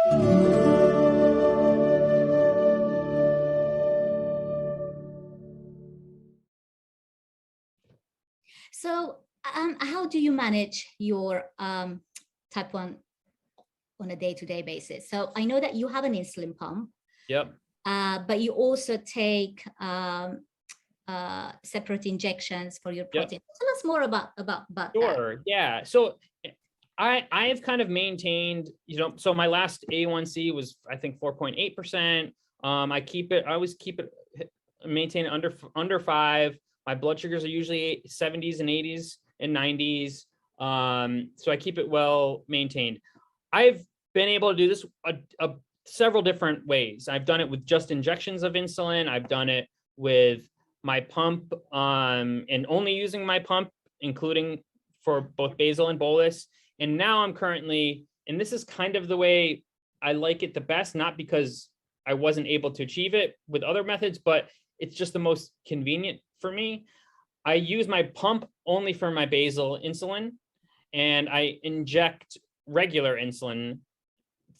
So, how do you manage your type 1 on a day-to-day basis? So I know that you have an insulin pump. Yep. But you also take separate injections for your protein. Yep. Tell us more about Sure. that. Yeah. So I have kind of maintained, so my last A1C was, I think, 4.8%. I always keep it maintain under 5. My blood sugars are usually 70s and 80s and 90s. So I keep it well maintained. I've been able to do this several different ways. I've done it with just injections of insulin. I've done it with my pump, and only using my pump, including for both basal and bolus. And now I'm currently, and this is kind of the way I like it the best, not because I wasn't able to achieve it with other methods, but it's just the most convenient for me. I use my pump only for my basal insulin, and I inject regular insulin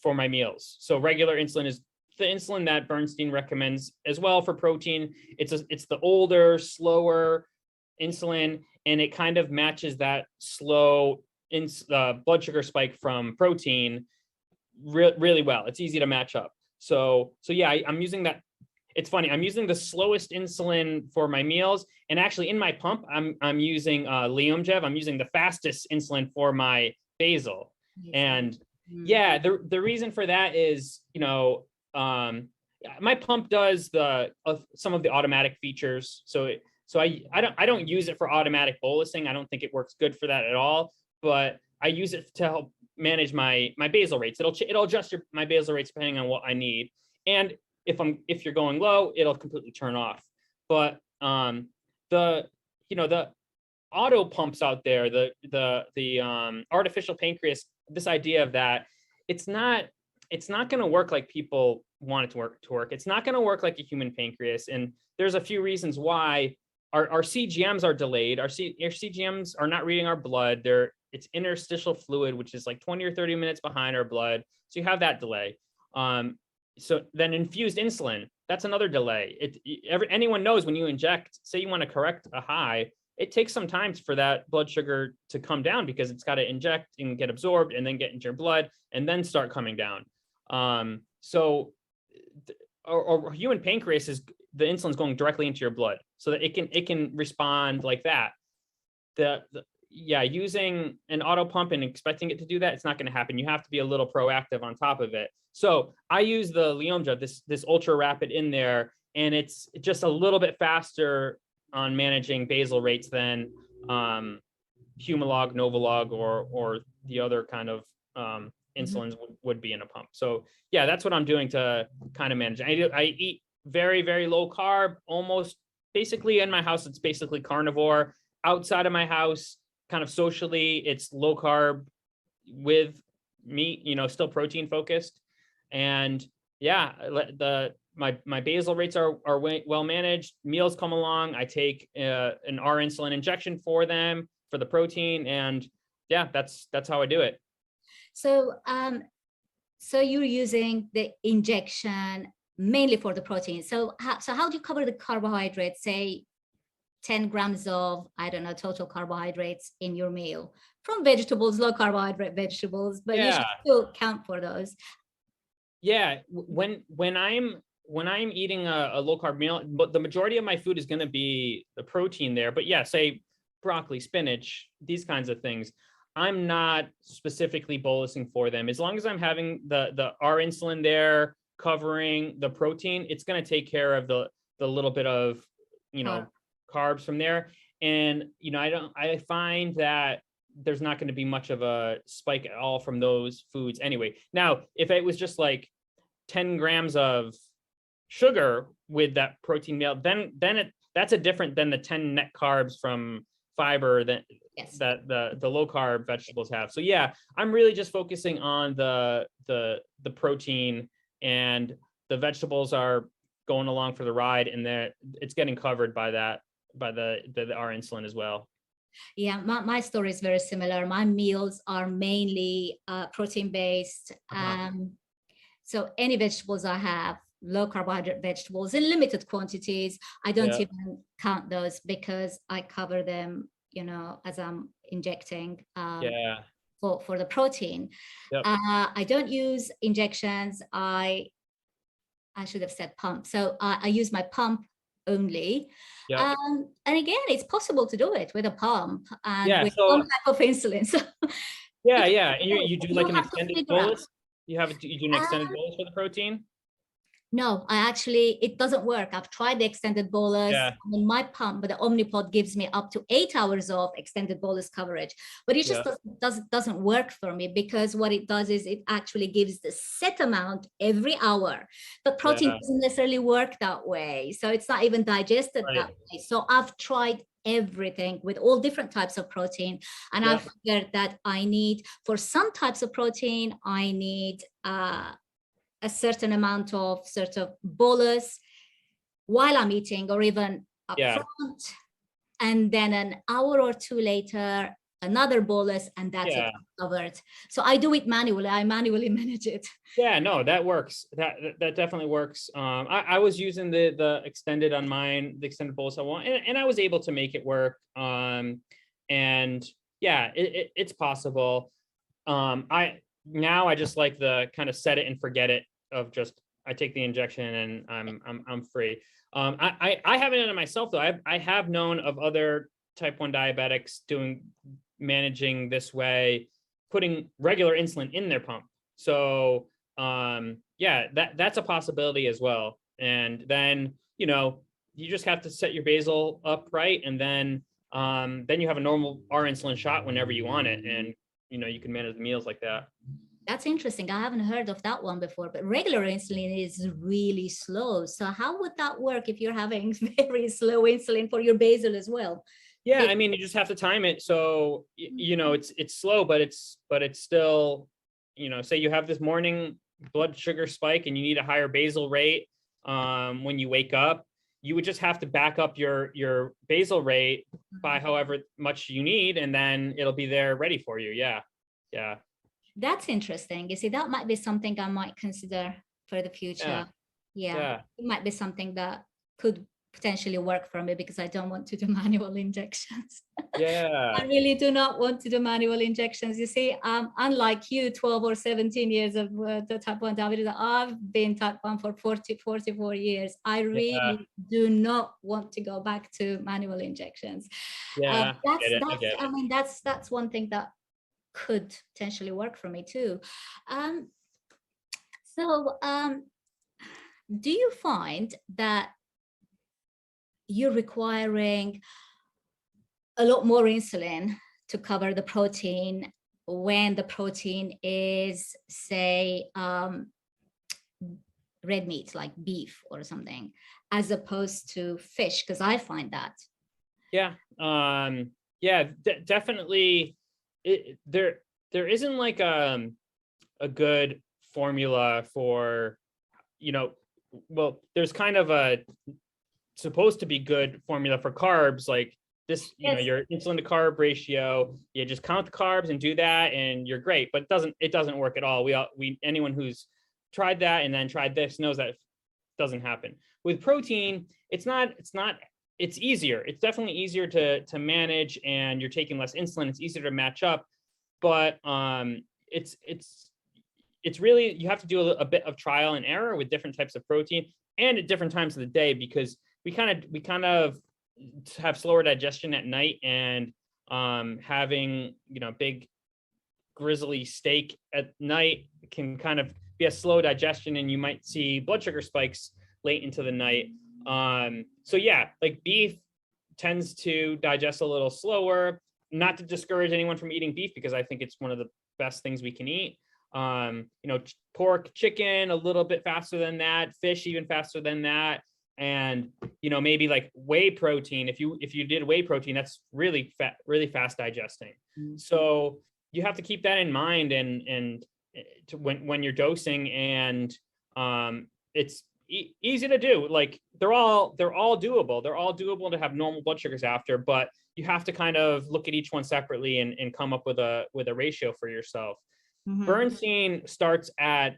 for my meals. So regular insulin is the insulin that Bernstein recommends as well for protein. It's the older, slower insulin, and it kind of matches that slow blood sugar spike from protein really well. It's easy to match up. So yeah, I'm using that. It's funny. I'm using the slowest insulin for my meals, and actually in my pump, I'm using Leomjev. I'm using the fastest insulin for my basal. And yeah, the reason for that is, my pump does some of the automatic features. So I don't use it for automatic bolusing. I don't think it works good for that at all. But I use it to help manage my basal rates. It'll adjust my basal rates depending on what I need. And if you're going low, it'll completely turn off. But the auto pumps out there, the artificial pancreas, this idea of that, it's not going to work like people want it to work. It's not going to work like a human pancreas. And there's a few reasons why. Our CGMs are delayed. Our CGMs are not reading our blood. It's interstitial fluid, which is like 20 or 30 minutes behind our blood. So you have that delay. So then infused insulin, that's another delay. Anyone knows when you inject, say you want to correct a high, it takes some time for that blood sugar to come down because it's got to inject and get absorbed and then get into your blood and then start coming down. Or human pancreas is the insulin's going directly into your blood so that it can respond like that. Using an auto pump and expecting it to do that, it's not going to happen. You have to be a little proactive on top of it. So I use the Leomjev, this ultra rapid in there, and it's just a little bit faster on managing basal rates than Humalog, Novolog, or the other kind of insulins would be in a pump. So yeah, that's what I'm doing to kind of manage. I eat very, very low carb, almost basically in my house, it's basically carnivore. Outside of my house, kind of socially, it's low carb with meat, still protein focused. And yeah, my basal rates are well managed. Meals come along. I take an R insulin injection for them for the protein, and yeah, that's how I do it. So so you're using the injection mainly for the protein. So how do you cover the carbohydrates? Say 10 grams of, I don't know, total carbohydrates in your meal from vegetables, low carbohydrate vegetables, but you should still count for those. Yeah, when I'm eating a low carb meal, but the majority of my food is going to be the protein there. But yeah, say broccoli, spinach, these kinds of things, I'm not specifically bolusing for them. As long as I'm having the R insulin there covering the protein, it's going to take care of the little bit of carbs from there. And I find that there's not going to be much of a spike at all from those foods anyway. Now, if it was just like 10 grams of sugar with that protein meal, then that's a different than the 10 net carbs from fiber that the low carb vegetables have. So yeah, I'm really just focusing on the protein, and the vegetables are going along for the ride, and it's getting covered by the R insulin as well. Yeah, my story is very similar. My meals are mainly protein based. So any vegetables I have, low carbohydrate vegetables in limited quantities, I don't even count those because I cover them, as I'm injecting for the protein. I don't use injections. I should have said pump. So I use my pump only. And again, it's possible to do it with a pump and with some type of insulin. So and you do like an have to extended figure out. bolus. You do an extended bolus for the protein? No, it doesn't work. I've tried the extended bolus. I mean, my pump, but the Omnipod gives me up to 8 hours of extended bolus coverage, but it just doesn't work for me, because what it does is it actually gives the set amount every hour, but protein doesn't necessarily work that way. So it's not even digested that way. So I've tried everything with all different types of protein, and I figured that I need, for some types of protein, I need a certain amount of sort of bolus while I'm eating, or even up front, and then an hour or two later another bolus, and that's it covered. So I do it manually. I manually manage it. No, that works. That definitely works. I was using the extended on mine, the extended bolus I want, and I was able to make it work. And it's possible. I just like the kind of set it and forget it of just, I take the injection and I'm free. I haven't done it myself though. I have known of other type 1 diabetics managing this way, putting regular insulin in their pump. So that's a possibility as well. And then, you just have to set your basal up right. And then you have a normal R insulin shot whenever you want it. And, you can manage the meals like that. That's interesting. I haven't heard of that one before, but regular insulin is really slow. So how would that work if you're having very slow insulin for your basal as well? I mean, you just have to time it. So, it's slow, but it's still, say you have this morning blood sugar spike and you need a higher basal rate when you wake up, you would just have to back up your basal rate by however much you need, and then it'll be there ready for you. Yeah. That's interesting. You see, that might be something I might consider for the future. It might be something that could potentially work for me, because I don't want to do manual injections. I really do not want to do manual injections. You see, unlike you, 12 or 17 years of the type 1 diabetes, I've been type 1 for 44 years. I really do not want to go back to manual injections. I mean, that's one thing that could potentially work for me too. Do you find that you're requiring a lot more insulin to cover the protein when the protein is, say, red meat like beef or something, as opposed to fish? Because I find that. Definitely. There isn't like a good formula for, there's kind of a supposed to be good formula for carbs, like this, your insulin to carb ratio, you just count the carbs and do that and you're great, but it doesn't work at all. Anyone who's tried that and then tried this knows that it doesn't happen. With protein, it's easier. It's definitely easier to manage, and you're taking less insulin. It's easier to match up, but it's really, you have to do a bit of trial and error with different types of protein and at different times of the day, because we kind of have slower digestion at night, and having big grizzly steak at night can kind of be a slow digestion, and you might see blood sugar spikes late into the night. Like beef tends to digest a little slower. Not to discourage anyone from eating beef, because I think it's one of the best things we can eat. Pork, chicken, a little bit faster than that. Fish, even faster than that. And maybe like whey protein. If you did whey protein, that's really fast digesting. Mm-hmm. So you have to keep that in mind, and when you're dosing, and it's easy to do. Like they're all doable. They're all doable to have normal blood sugars after, but you have to kind of look at each one separately and come up with a ratio for yourself. Mm-hmm. Bernstein starts at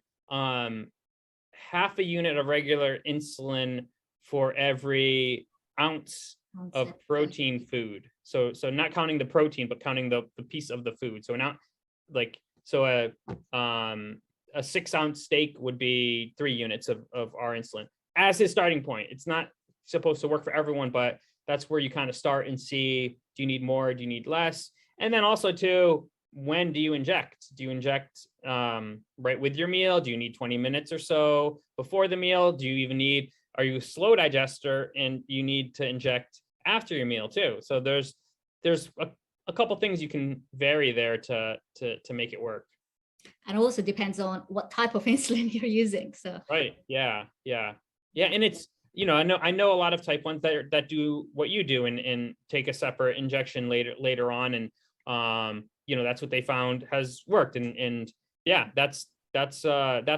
half a unit of regular insulin for every ounce of protein food. So not counting the protein, but counting the piece of the food. So now, like, so a 6-ounce steak would be 3 units of our insulin as his starting point. It's not supposed to work for everyone, but that's where you kind of start and see, do you need more? Do you need less? And then also too, when do you inject? Do you inject right with your meal? Do you need 20 minutes or so before the meal? Do you even need, are you a slow digester and you need to inject after your meal too? So there's a couple things you can vary there to make it work. And also depends on what type of insulin you're using. So right, yeah. And it's, I know a lot of type 1s that do what you do and take a separate injection later on, and that's what they found has worked, and yeah, that's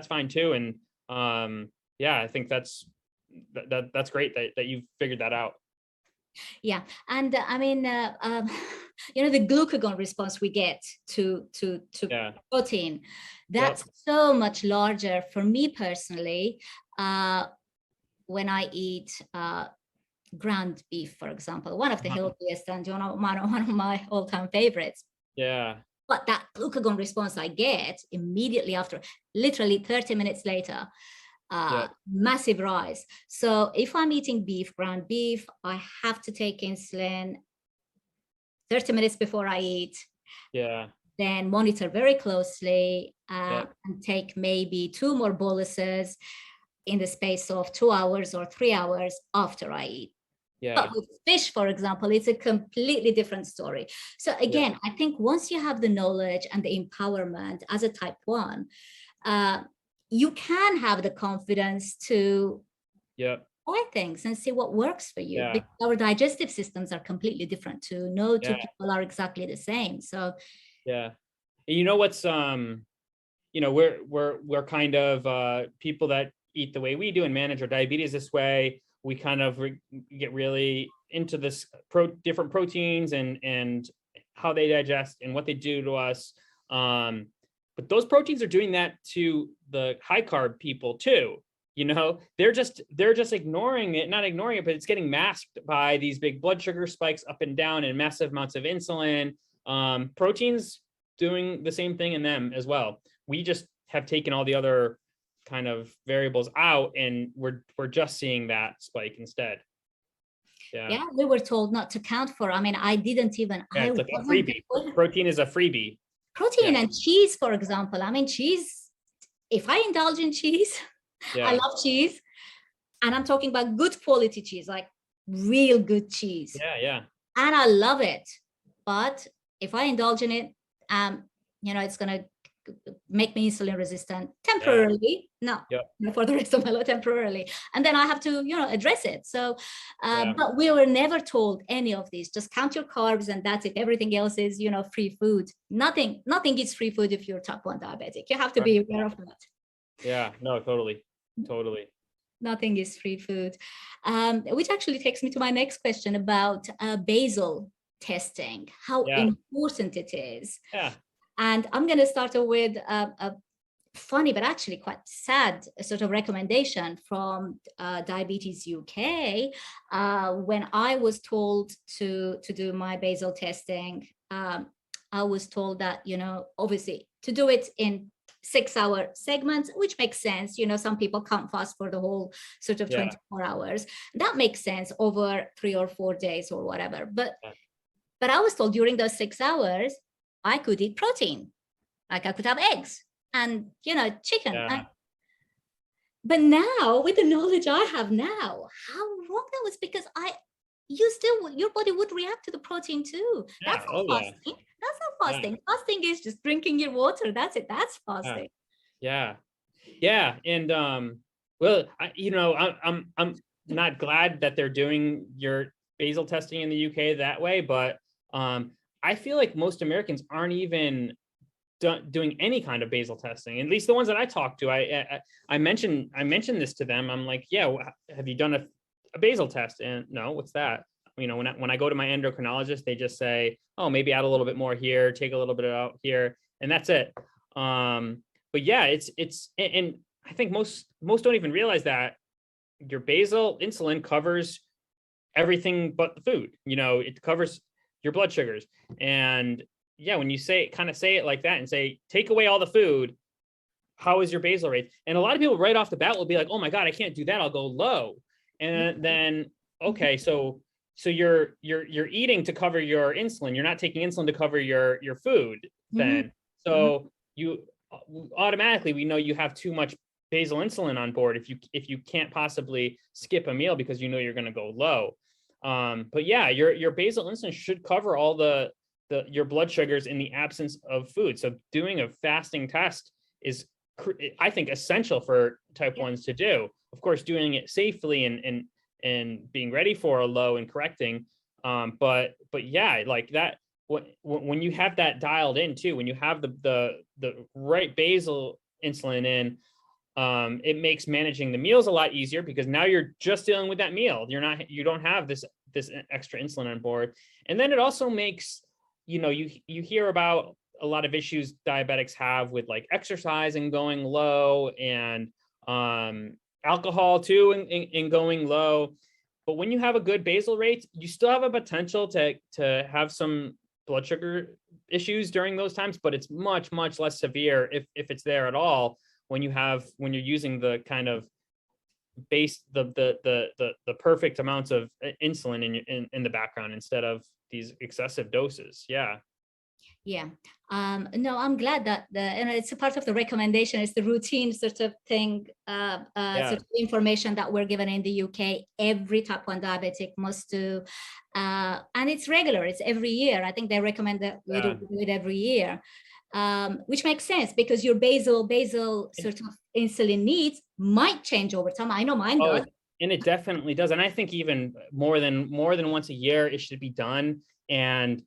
fine too, and I think that's great that you've figured that out. Yeah, and I mean, the glucagon response we get to protein, that's so much larger for me personally. When I eat ground beef, for example, one of the healthiest and one of my all-time favorites. Yeah. But that glucagon response I get immediately after, literally 30 minutes later, massive rise. So if I'm eating ground beef, I have to take insulin 30 minutes before I eat. Yeah. Then monitor very closely and take maybe 2 more boluses in the space of 2 hours or 3 hours after I eat. Yeah. But with fish, for example, it's a completely different story. So again, I think once you have the knowledge and the empowerment as a type 1, you can have the confidence to try things and see what works for you. Because our digestive systems are completely different too. No two people are exactly the same. So what's we're kind of people that eat the way we do and manage our diabetes this way. We kind of get really into this different proteins and how they digest and what they do to us. But those proteins are doing that to the high carb people too. They're just ignoring it, not ignoring it, but it's getting masked by these big blood sugar spikes up and down and massive amounts of insulin. Proteins doing the same thing in them as well. We just have taken all the other kind of variables out, and we're just seeing that spike instead. Yeah, we were told not to count for. I mean, I didn't even. It's like a freebie. Protein is a freebie. Protein and cheese, for example. I mean, cheese. If I indulge in cheese, I love cheese, and I'm talking about good quality cheese, like real good cheese. Yeah. And I love it, but if I indulge in it, it's gonna make me insulin resistant temporarily, for the rest of my life, temporarily, and then I have to address it. So but we were never told any of these. Just count your carbs and that's it. Everything else is free food. Nothing is free food if you're type 1 diabetic. You have to be aware of that. Totally Nothing is free food, which actually takes me to my next question about basal testing, how important it is. And I'm going to start with a funny, but actually quite sad sort of recommendation from Diabetes UK. When I was told to do my basal testing, I was told that, obviously to do it in 6-hour segments, which makes sense. Some people can't fast for the whole sort of 24 hours. That makes sense over 3 or 4 days or whatever. But I was told during those 6 hours, I could eat protein, like I could have eggs and, chicken. But now, with the knowledge I have now, how wrong that was, because your body would react to the protein too. That's not fasting. That's not fasting. Fasting is just drinking your water. That's it. That's fasting. And I'm not glad that they're doing your basal testing in the UK that way, but I feel like most Americans aren't even doing any kind of basal testing. At least the ones that I talk to, I mentioned this to them. I'm like, have you done a basal test? And no, what's that? When I go to my endocrinologist, they just say, oh, maybe add a little bit more here, take a little bit out here, and that's it. But it's and I think most don't even realize that your basal insulin covers everything but the food. It covers your blood sugars. And yeah, when you say it like that and say, take away all the food, how is your basal rate? And a lot of people right off the bat will be like, oh my God, I can't do that. I'll go low. And then, okay, so you're eating to cover your insulin. You're not taking insulin to cover your food then. So you automatically, we know you have too much basal insulin on board if you can't possibly skip a meal because you're going to go low. But yeah, your basal insulin should cover all your blood sugars in the absence of food. So doing a fasting test is, I think, essential for type 1s to do. Of course, doing it safely and being ready for a low and correcting. But yeah, like that, when you have that dialed in too, when you have the right basal insulin in, it makes managing the meals a lot easier because now you're just dealing with that meal. You don't have this extra insulin on board. And then it also makes, you hear about a lot of issues diabetics have with like exercise and going low, and alcohol too and going low. But when you have a good basal rate, you still have a potential to have some blood sugar issues during those times, but it's much, much less severe if it's there at all when you're using the kind of the perfect amounts of insulin in the background instead of these excessive doses. Yeah. No, I'm glad that it's a part of the recommendation. It's the routine sort of thing, sort of information that we're given in the UK. Every type 1 diabetic must do, and it's regular. It's every year. I think they recommend that we do it every year, which makes sense because your basal sort of insulin needs might change over time. I know mine does. And it definitely does. And I think even more than once a year, it should be done, and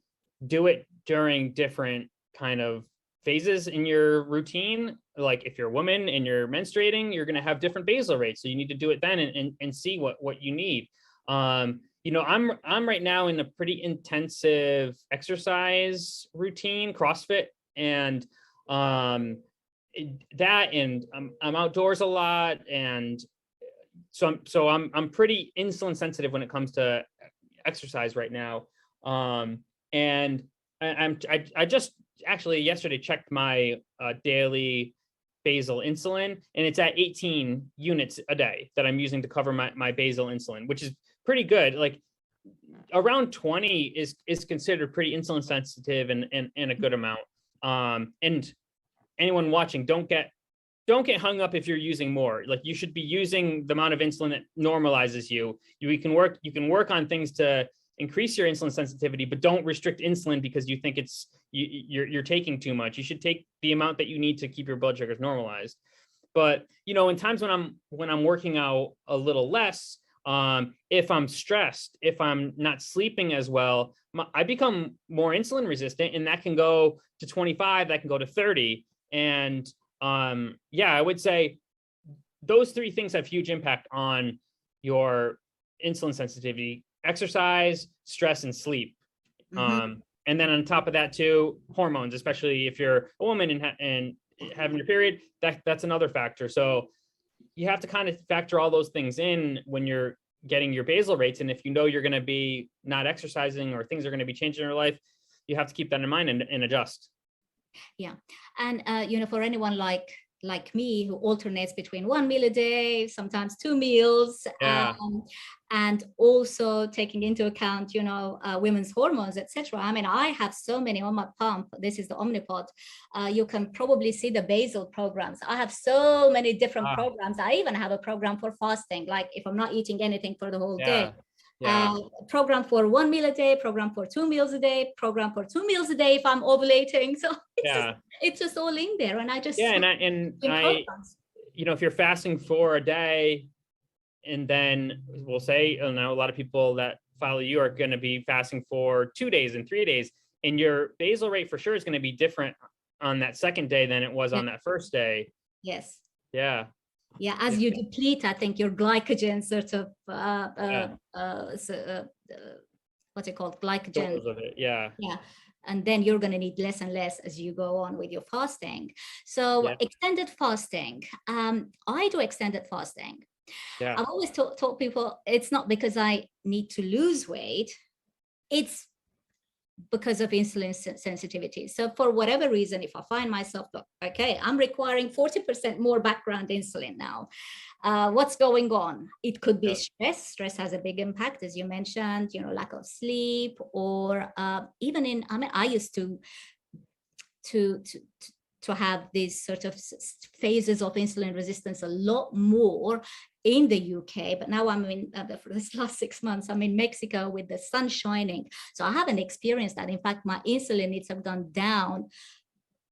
do it during different kind of phases in your routine. Like if you're a woman and you're menstruating, you're going to have different basal rates. So you need to do it then and see what you need. I'm right now in a pretty intensive exercise routine, CrossFit, and I'm outdoors a lot. And so I'm pretty insulin sensitive when it comes to exercise right now. And I just actually yesterday checked my daily basal insulin, and it's at 18 units a day that I'm using to cover my basal insulin, which is pretty good. Like around 20 is considered pretty insulin sensitive and a good amount. And anyone watching, don't get hung up if you're using more. Like you should be using the amount of insulin that normalizes you. You can work on things to increase your insulin sensitivity, but don't restrict insulin because you think you're taking too much. You should take the amount that you need to keep your blood sugars normalized. But in times when I'm working out a little less, if I'm stressed, if I'm not sleeping as well, I become more insulin resistant, and that can go to 25, that can go to 30. And I would say those three things have huge impact on your insulin sensitivity: exercise, stress, and sleep. And then on top of that too, hormones, especially if you're a woman and having your period, that's another factor. So you have to kind of factor all those things in when you're getting your basal rates. And if you're going to be not exercising or things are going to be changing in your life, you have to keep that in mind and adjust. Yeah. And, for anyone like me who alternates between 1 meal a day, sometimes 2 meals, and also taking into account, women's hormones, etc. I mean, I have so many on my pump. This is the Omnipod. You can probably see the basal programs. I have so many different programs. I even have a program for fasting, like if I'm not eating anything for the whole day. Program for 1 meal a day, program for 2 meals a day, program for 2 meals a day if I'm ovulating. So it's just all in there. And I just if you're fasting for a day, and then we'll say, a lot of people that follow you are going to be fasting for 2 days and 3 days, and your basal rate for sure is going to be different on that second day than it was on that first day. Yes. Yeah. Yeah, as you deplete, I think your glycogen sort of, what's it called? Glycogen. Yeah. and then you're going to need less and less as you go on with your fasting. So Yeah. extended fasting, I do extended fasting. Yeah. I've always taught people it's not because I need to lose weight, it's because of insulin sensitivity. So for whatever reason, if I find myself, okay, I'm requiring 40% more background insulin now, what's going on? It could be stress. Stress has a big impact, as you mentioned, lack of sleep, or even I used to have these sort of phases of insulin resistance a lot more in the UK, but now I'm in, for this last 6 months, I'm in Mexico with the sun shining. So I haven't experienced that. In fact, my insulin needs have gone down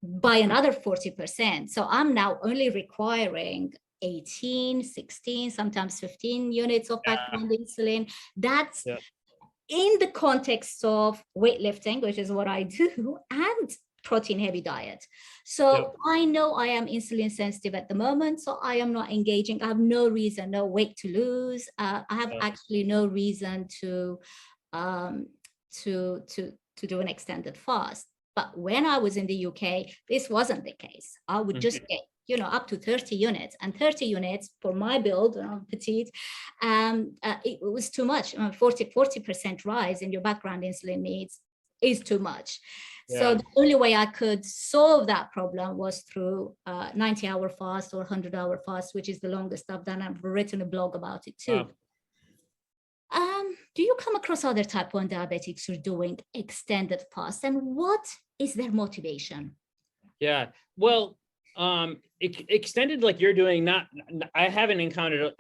by another 40%. So I'm now only requiring 18, 16, sometimes 15 units of background insulin. That's in the context of weightlifting, which is what I do, and protein heavy diet. So I know I am insulin sensitive at the moment, so I am not engaging. I have no reason, no weight to lose. I have actually no reason to do an extended fast. But when I was in the UK, this wasn't the case. I would just get up to 30 units, and 30 units for my build, petite, it was too much. 40% rise in your background insulin needs is too much. So the only way I could solve that problem was through 90-hour fast or 100-hour fast, which is the longest I've done. I've written a blog about it too. Wow. Do you come across other type 1 diabetics who are doing extended fast, and what is their motivation? Yeah, well, extended like you're doing, I haven't encountered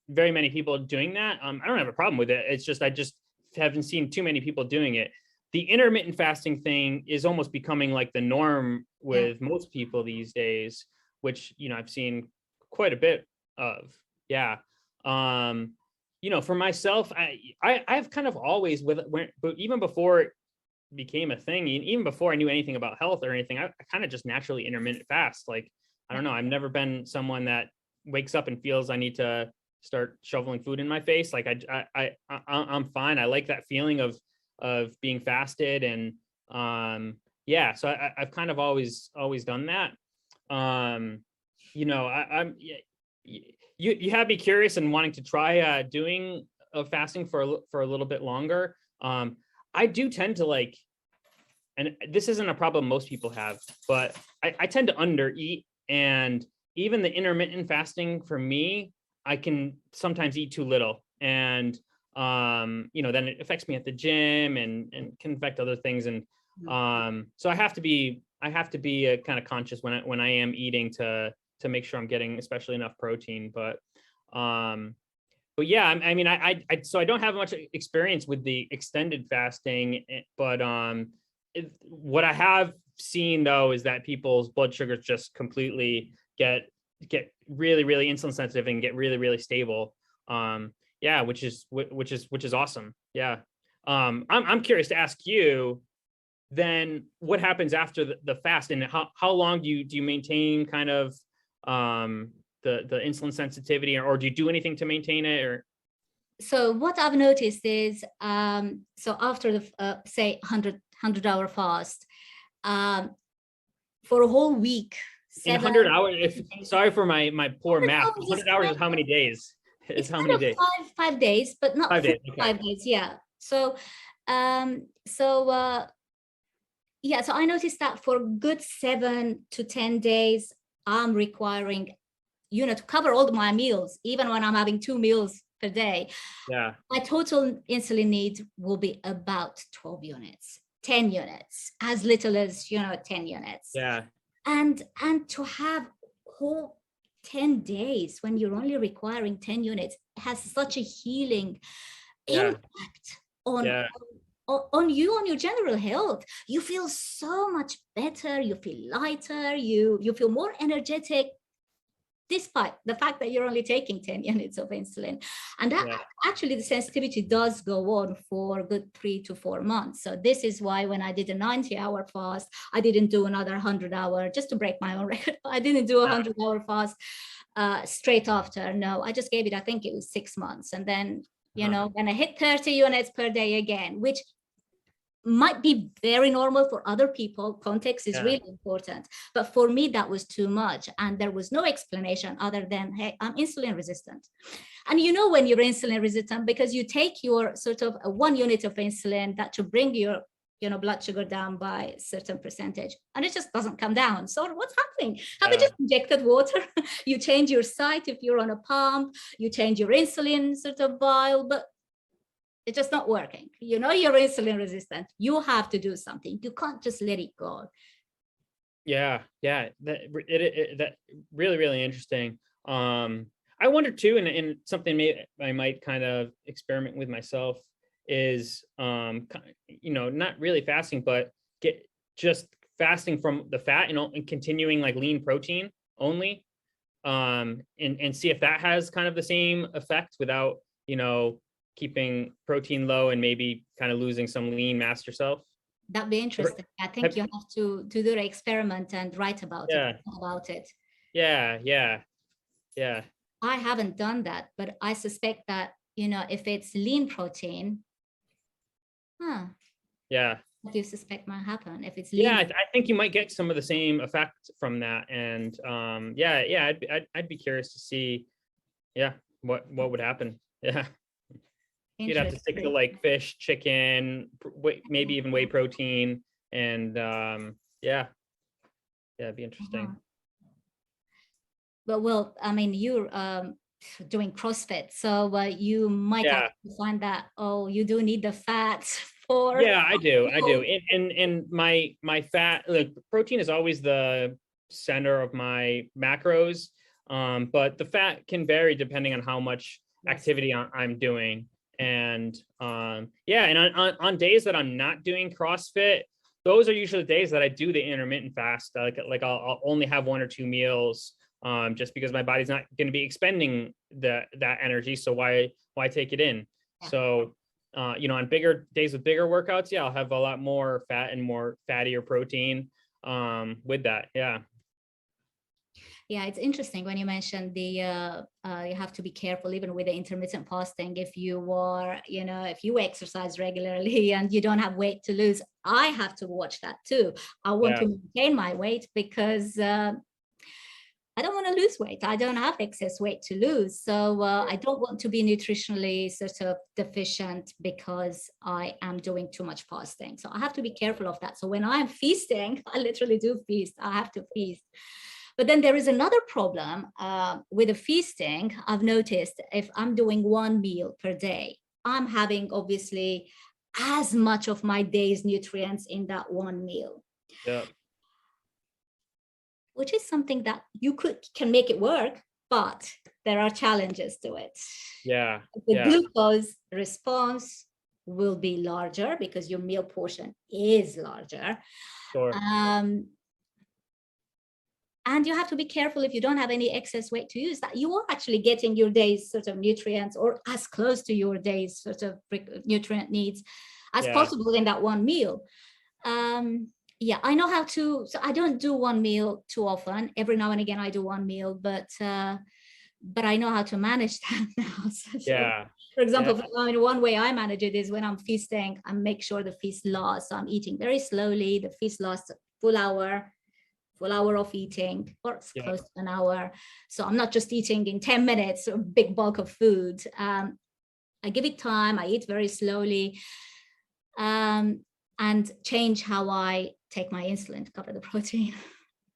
very many people doing that. I don't have a problem with it. It's just, I just haven't seen too many people doing it. The intermittent fasting thing is almost becoming like the norm with most people these days, which, I've seen quite a bit of. Yeah. For myself, I've kind of always but even before it became a thing, even before I knew anything about health or anything, I kind of just naturally intermittent fast. Like, I don't know, I've never been someone that wakes up and feels I need to start shoveling food in my face. Like I'm fine. I like that feeling of being fasted, and so I've kind of always done that. You have me curious and wanting to try doing fasting for a little bit longer. I do tend to like, and this isn't a problem most people have, but I tend to undereat, and even the intermittent fasting for me, I can sometimes eat too little, and then it affects me at the gym and can affect other things. And so I have to be kind of conscious when I am eating to make sure I'm getting especially enough protein. But yeah, I mean, so I don't have much experience with the extended fasting, but what I have seen though is that people's blood sugars just completely get really, really insulin sensitive and get really, really stable. Yeah, which is awesome. Yeah. I'm curious to ask you then, what happens after the fast, and how long do you maintain kind of the insulin sensitivity, or do you do anything to maintain it? Or so what I've noticed is so after the say 100-hour fast, for a whole week, in 100 hours, sorry for my poor math, 100 hours is how many days? It's how many days? 5 days, but not 5 days. Okay. 5 days. Yeah. So so I noticed that for a good 7 to 10 days, I'm requiring, to cover all my meals, even when I'm having 2 meals per day. Yeah. My total insulin need will be about 12 units, 10 units, as little as, 10 units. Yeah. And to have whole 10 days when you're only requiring 10 units has such a healing impact on you, on your general health. You feel so much better, you feel lighter, you feel more energetic, despite the fact that you're only taking 10 units of insulin. And that actually, the sensitivity does go on for a good 3 to 4 months. So this is why when I did a 90-hour fast, I didn't do another 100-hour, just to break my own record. I didn't do a 100-hour fast straight after. No, I just gave it, I think it was 6 months. And then, when I hit 30 units per day again, which might be very normal for other people. Context is really important. But for me, that was too much. And there was no explanation other than, hey, I'm insulin resistant. And you know when you're insulin resistant, because you take your sort of 1 unit of insulin that to bring your blood sugar down by a certain percentage, and it just doesn't come down. So what's happening? Have you just injected water? You change your site if you're on a pump, you change your insulin sort of vial, but it's just not working. You know you're insulin resistant. You have to do something. You can't just let it go. Yeah, that really, really interesting. I wonder too, and something I might kind of experiment with myself is, not really fasting, but just fasting from the fat, and continuing like lean protein only, and see if that has kind of the same effect without, keeping protein low and maybe kind of losing some lean mass yourself. That'd be interesting. I think you have to do the experiment and write about it. Yeah. I haven't done that, but I suspect that, if it's lean protein, yeah. What do you suspect might happen if it's lean? Yeah, I think you might get some of the same effect from that. And I'd be curious to see, what would happen. Yeah. You'd have to stick to like fish, chicken, maybe even whey protein, and it'd be interesting. But well, I mean, you're doing CrossFit, so you might have to find that, you do need the fats for. Yeah, I do. And my fat, like protein is always the center of my macros, but the fat can vary depending on how much activity I'm doing. And and on days that I'm not doing CrossFit, those are usually the days that I do the intermittent fast. Like I'll only have 1 or 2 meals, just because my body's not going to be expending that energy. So why take it in? Yeah. So on bigger days with bigger workouts, I'll have a lot more fat and more fattier protein with that. Yeah, it's interesting when you mentioned the you have to be careful even with the intermittent fasting. If you are, if you exercise regularly and you don't have weight to lose, I have to watch that too. I want to maintain my weight because I don't want to lose weight. I don't have excess weight to lose. So I don't want to be nutritionally sort of deficient because I am doing too much fasting. So I have to be careful of that. So when I'm feasting, I literally do feast. I have to feast. But then there is another problem with the feasting. I've noticed if I'm doing 1 meal per day, I'm having obviously as much of my day's nutrients in that 1 meal. Yeah. Which is something that you can make it work, but there are challenges to it. Yeah. The glucose response will be larger because your meal portion is larger. Sure. And you have to be careful if you don't have any excess weight to use, that you are actually getting your day's sort of nutrients or as close to your day's sort of nutrient needs as possible in that 1 meal. I know how to, so I don't do 1 meal too often. Every now and again I do 1 meal, but I know how to manage that now. For example, one way I manage it is when I'm feasting, I make sure the feast lasts. So I'm eating very slowly. The feast lasts a full hour of eating, or close to an hour. So I'm not just eating in 10 minutes, a big bulk of food. I give it time. I eat very slowly, and change how I take my insulin to cover the protein.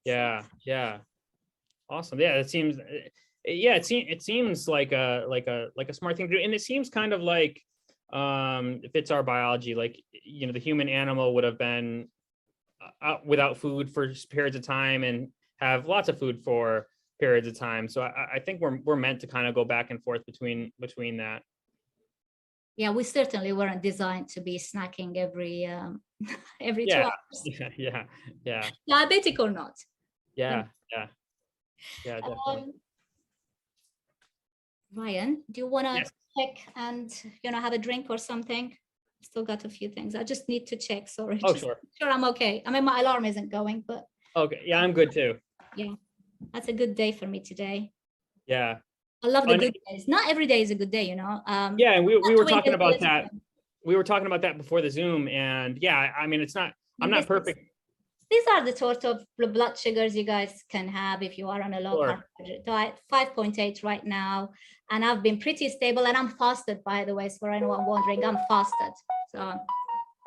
Yeah. Awesome. Yeah, it seems like a smart thing to do, and it seems kind of like it fits our biology. Like the human animal would have been without food for periods of time and have lots of food for periods of time. So I think we're meant to kind of go back and forth between that. Yeah, we certainly weren't designed to be snacking every 2 hours. Yeah. Diabetic or not. Yeah, definitely. Ryan, do you want to check and have a drink or something? Still got a few things. I just need to check. Sorry. Sure. Sure, I'm okay. I mean, my alarm isn't going, but okay. Yeah, I'm good too. Yeah, that's a good day for me today. Yeah. I love the good days. Not every day is a good day, Yeah, and we were talking about that. we were talking about that before the Zoom, and yeah, I mean, I'm not perfect. These are the sort of blood sugars you guys can have if you are on a low carbohydrate diet. 5.8 right now, and I've been pretty stable, and I'm fasted, by the way, so for anyone wondering, I'm fasted. So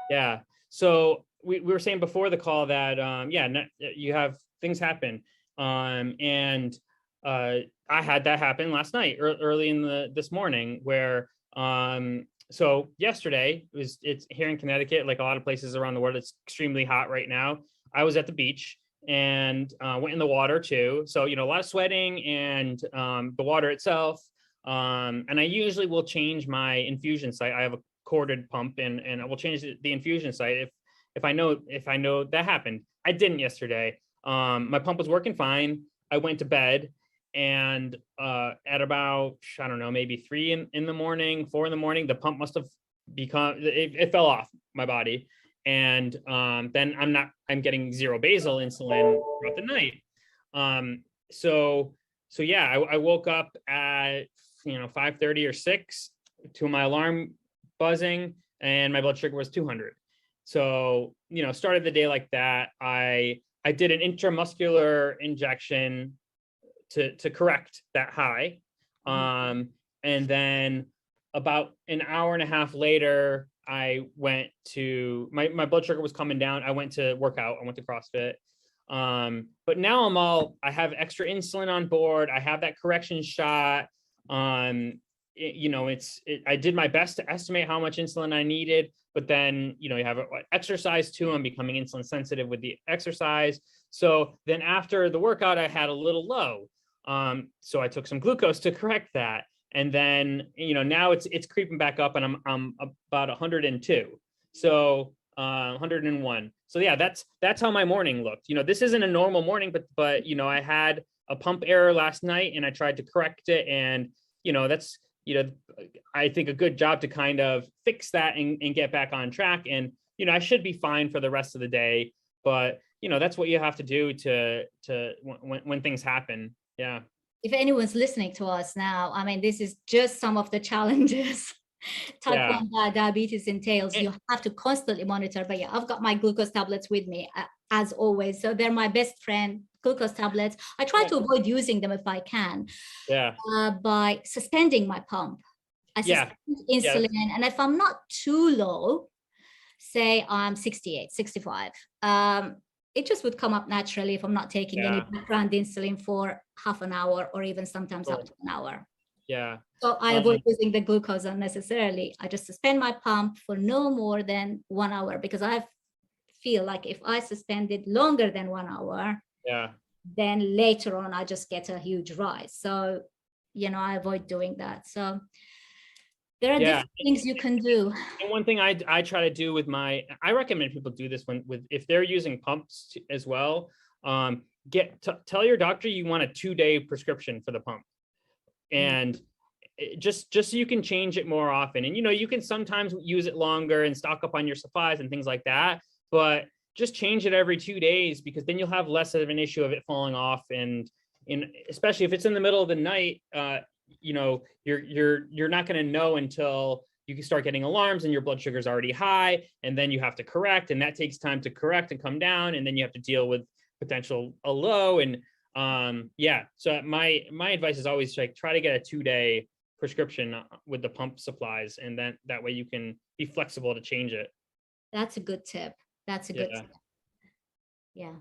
yeah, so we were saying before the call that you have things happen, and I had that happen last night, early in this morning, where so yesterday it's here in Connecticut, like a lot of places around the world, it's extremely hot right now. I was at the beach and went in the water too. So, a lot of sweating and the water itself. And I usually will change my infusion site. I have a corded pump, and I will change the infusion site if I know that happened. I didn't yesterday. My pump was working fine. I went to bed, and at about, I don't know, maybe 3 in the morning, 4 in the morning, the pump must have it fell off my body. And then I'm getting 0 basal insulin throughout the night. So yeah, I woke up at 5:30 or 6 to my alarm buzzing, and my blood sugar was 200. So started the day like that. I did an intramuscular injection to correct that high, and then about an hour and a half later, I went to my blood sugar was coming down. I went to work out. I went to CrossFit. But now I have extra insulin on board. I have that correction shot. I did my best to estimate how much insulin I needed, but then, you have exercise too. I'm becoming insulin sensitive with the exercise. So then after the workout, I had a little low. So I took some glucose to correct that. And then, now it's creeping back up, and I'm about 102. So 101. So yeah, that's how my morning looked. This isn't a normal morning, but I had a pump error last night, and I tried to correct it. And, that's, I think a good job to kind of fix that and get back on track. And, I should be fine for the rest of the day, but that's what you have to do to when things happen. Yeah. If anyone's listening to us now, I mean, this is just some of the challenges type 1 diabetes entails. You have to constantly monitor. But yeah, I've got my glucose tablets with me as always. So they're my best friend, glucose tablets. I try to avoid using them if I can. By suspending my pump. I suspend insulin. And if I'm not too low, say I'm 68, 65, it just would come up naturally if I'm not taking any background insulin for half an hour or even sometimes up to an hour. Yeah. So I avoid using the glucose unnecessarily. I just suspend my pump for no more than 1 hour, because I feel like if I suspend it longer than 1 hour, then later on I just get a huge rise. So, I avoid doing that. So there are different things you can do. And one thing I try to do I recommend people do this if they're using pumps as well. Tell your doctor you want a 2-day prescription for the pump, and just so you can change it more often. And you can sometimes use it longer and stock up on your supplies and things like that, but just change it every 2 days, because then you'll have less of an issue of it falling off. And especially if it's in the middle of the night, you're not going to know until you can start getting alarms and your blood sugar is already high, and then you have to correct, and that takes time to correct and come down, and then you have to deal with potential a low. And so my advice is always try to get a 2-day prescription with the pump supplies, and then that way you can be flexible to change it. That's a good tip. That's a good tip. Yeah.